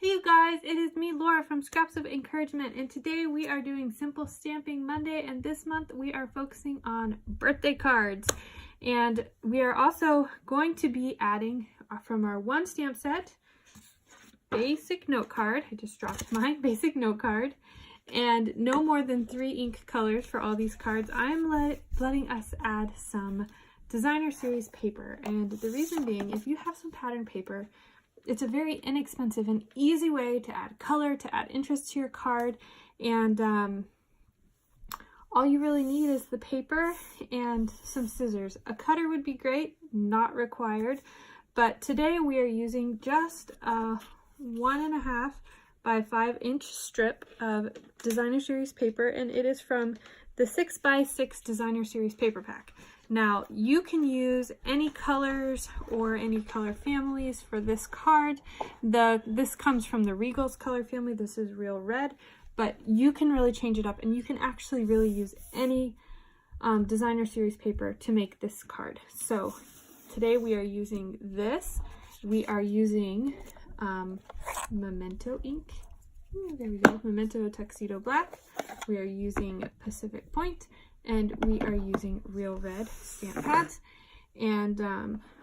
Hey you guys, it is me Laura from Scraps of Encouragement, and today we are doing Simple Stamping Monday, and this month we are focusing on birthday cards. And we are also going to be adding from our one stamp set, basic note card. I just dropped mine, basic note card, and no more than 3 ink colors for all these cards. I'm letting us add some designer series paper, and the reason being, if you have some pattern paper, it's a very inexpensive and easy way to add color, to add interest to your card, and all you really need is the paper and some scissors. A cutter would be great, not required, but today we are using just a 1.5 by 5 inch strip of designer series paper, and it is from the 6 by 6 designer series paper pack. Now, you can use any colors or any color families for this card. This comes from the Regal's color family. This is real red, but you can really change it up, and you can actually really use any designer series paper to make this card. So today we are using this. We are using Memento ink. There we go, Memento Tuxedo Black. We are using Pacific Point, and we are using real red stamp pads, and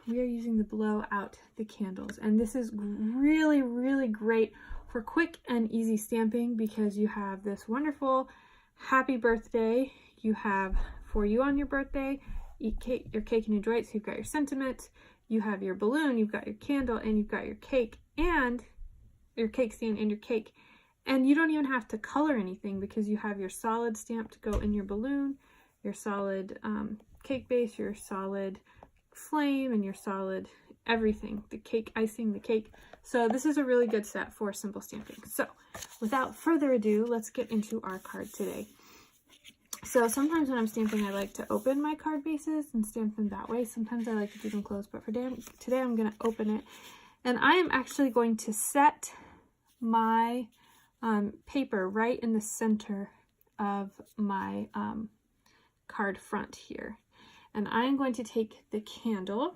we are using the blow out the candles. And this is really great for quick and easy stamping, because you have this wonderful happy birthday. You have for you on your birthday, eat cake, your cake and enjoy it. So you've got your sentiment, you have your balloon, you've got your candle, and you've got your cake and your cake stand and your cake. And you don't even have to color anything, because you have your solid stamp to go in your balloon, your solid cake base, your solid flame, and your solid everything, the cake icing, the cake. So this is a really good set for simple stamping. So without further ado, let's get into our card today. So sometimes when I'm stamping, I like to open my card bases and stamp them that way. Sometimes I like to do them closed, but for today I'm going to open it. And I am actually going to set my paper right in the center of my card front here. And I'm going to take the candle,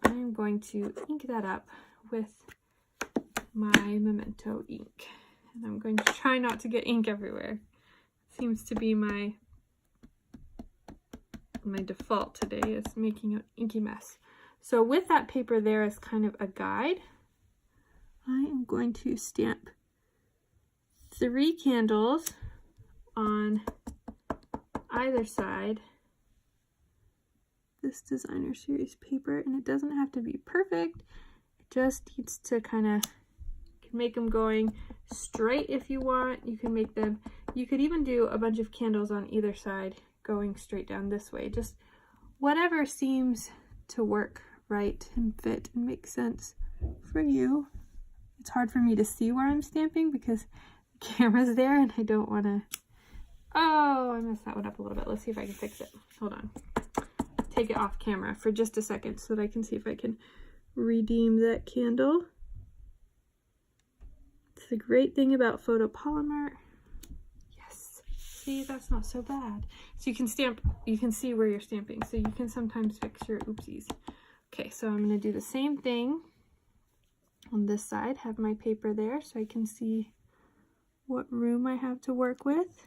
and I'm going to ink that up with my Memento ink. And I'm going to try not to get ink everywhere. Seems to be my default today, is making an inky mess. So with that paper there as kind of a guide, I am going to stamp 3 candles on either side this designer series paper, and it doesn't have to be perfect. It just needs to kind of, you can make them going straight if you want. You can make them, you could even do a bunch of candles on either side going straight down this way. Just whatever seems to work right and fit and make sense for you. It's hard for me to see where I'm stamping because the camera's there, and I don't want to. Oh, I messed that one up a little bit. Let's see if I can fix it. Hold on. Take it off camera for just a second so that I can see if I can redeem that candle. It's the great thing about photopolymer. Yes. See, that's not so bad. So you can stamp, you can see where you're stamping, so you can sometimes fix your oopsies. Okay, so I'm going to do the same thing on this side. Have my paper there so I can see what room I have to work with.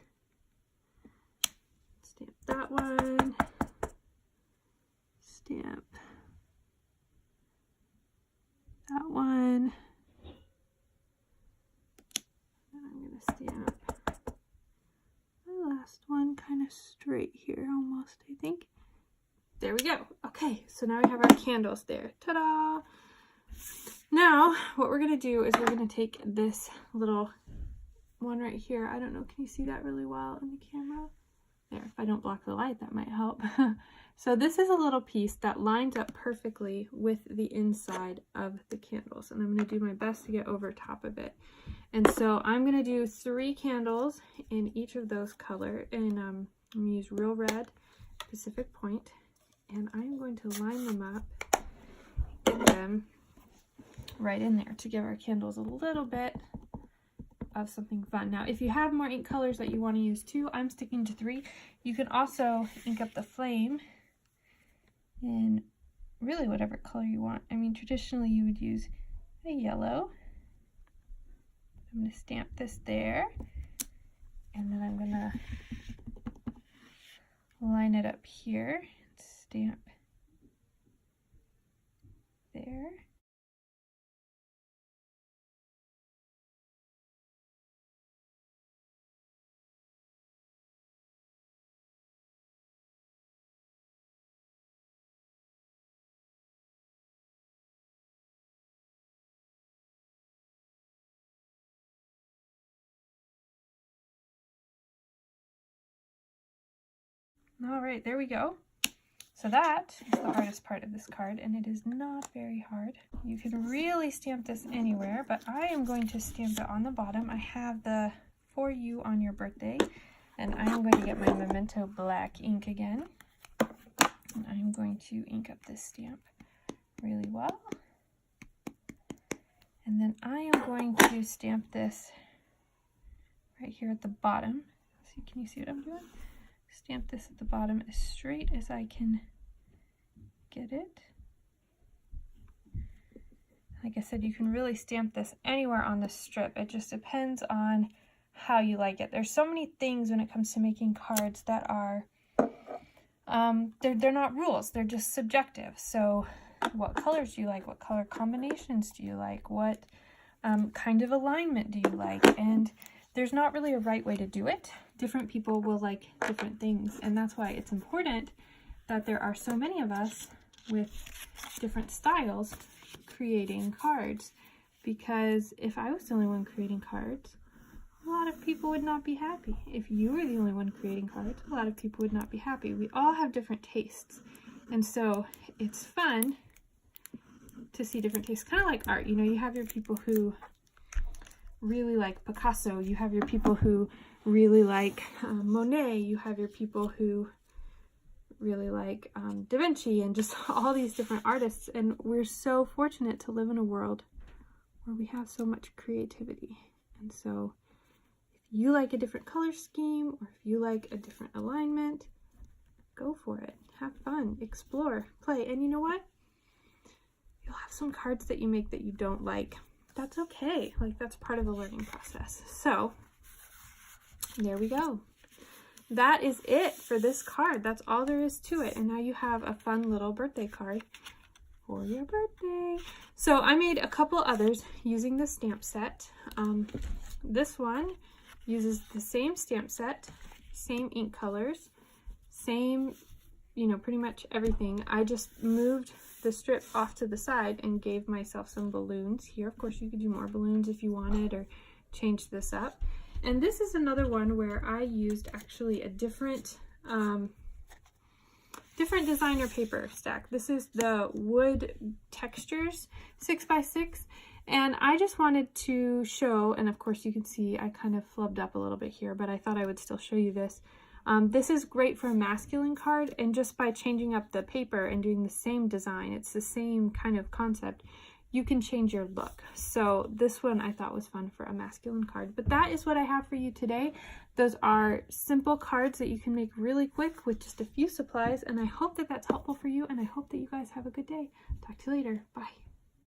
Stamp that one. Stamp that one. And I'm going to stamp my last one kind of straight here almost, I think. There we go. Okay, so now we have our candles there. Ta-da! Now, what we're going to do is we're going to take this little one right here. I don't know, can you see that really well in the camera? There, if I don't block the light, that might help. So this is a little piece that lines up perfectly with the inside of the candles, and I'm going to do my best to get over top of it. And so I'm going to do 3 candles in each of those color, and I'm going to use real red, Pacific Point, and I'm going to line them up, get them right in there to give our candles a little bit of something fun. Now, if you have more ink colors that you want to use too, I'm sticking to 3. You can also ink up the flame in really whatever color you want. I mean, traditionally you would use a yellow, I'm going to stamp this there, and then I'm going to line it up here, stamp there. All right, there we go. So that is the hardest part of this card, and it is not very hard. You can really stamp this anywhere, but I am going to stamp it on the bottom. I have the For You on Your Birthday, and I am going to get my Memento black ink again. And I'm going to ink up this stamp really well. And then I am going to stamp this right here at the bottom. See, can you see what I'm doing? Stamp this at the bottom as straight as I can get it. Like I said, you can really stamp this anywhere on the strip. It just depends on how you like it. There's so many things when it comes to making cards that are, they're not rules, they're just subjective. So what colors do you like? What color combinations do you like? What kind of alignment do you like? And there's not really a right way to do it. Different people will like different things, and that's why it's important that there are so many of us with different styles creating cards, because if I was the only one creating cards, a lot of people would not be happy. If you were the only one creating cards, a lot of people would not be happy. We all have different tastes, and so it's fun to see different tastes, kind of like art. You know, you have your people who really like Picasso, you have your people who really like Monet, you have your people who really like Da Vinci, and just all these different artists. And we're so fortunate to live in a world where we have so much creativity. And so if you like a different color scheme, or if you like a different alignment, go for it. Have fun, explore, play. And you know what? You'll have some cards that you make that you don't like. That's okay. Like, that's part of the learning process. So there we go. That is it for this card. That's all there is to it. And now you have a fun little birthday card for your birthday. So I made a couple others using the stamp set. This one uses the same stamp set, same ink colors, same, you know, pretty much everything. I just moved the strip off to the side and gave myself some balloons here. Of course, you could do more balloons if you wanted, or change this up. And this is another one where I used actually a different designer paper stack. This is the Wood Textures 6x6, and I just wanted to show, and of course you can see I kind of flubbed up a little bit here, but I thought I would still show you this. This is great for a masculine card, and just by changing up the paper and doing the same design, it's the same kind of concept, you can change your look. So this one I thought was fun for a masculine card. But that is what I have for you today. Those are simple cards that you can make really quick with just a few supplies, and I hope that that's helpful for you, and I hope that you guys have a good day. Talk to you later. Bye.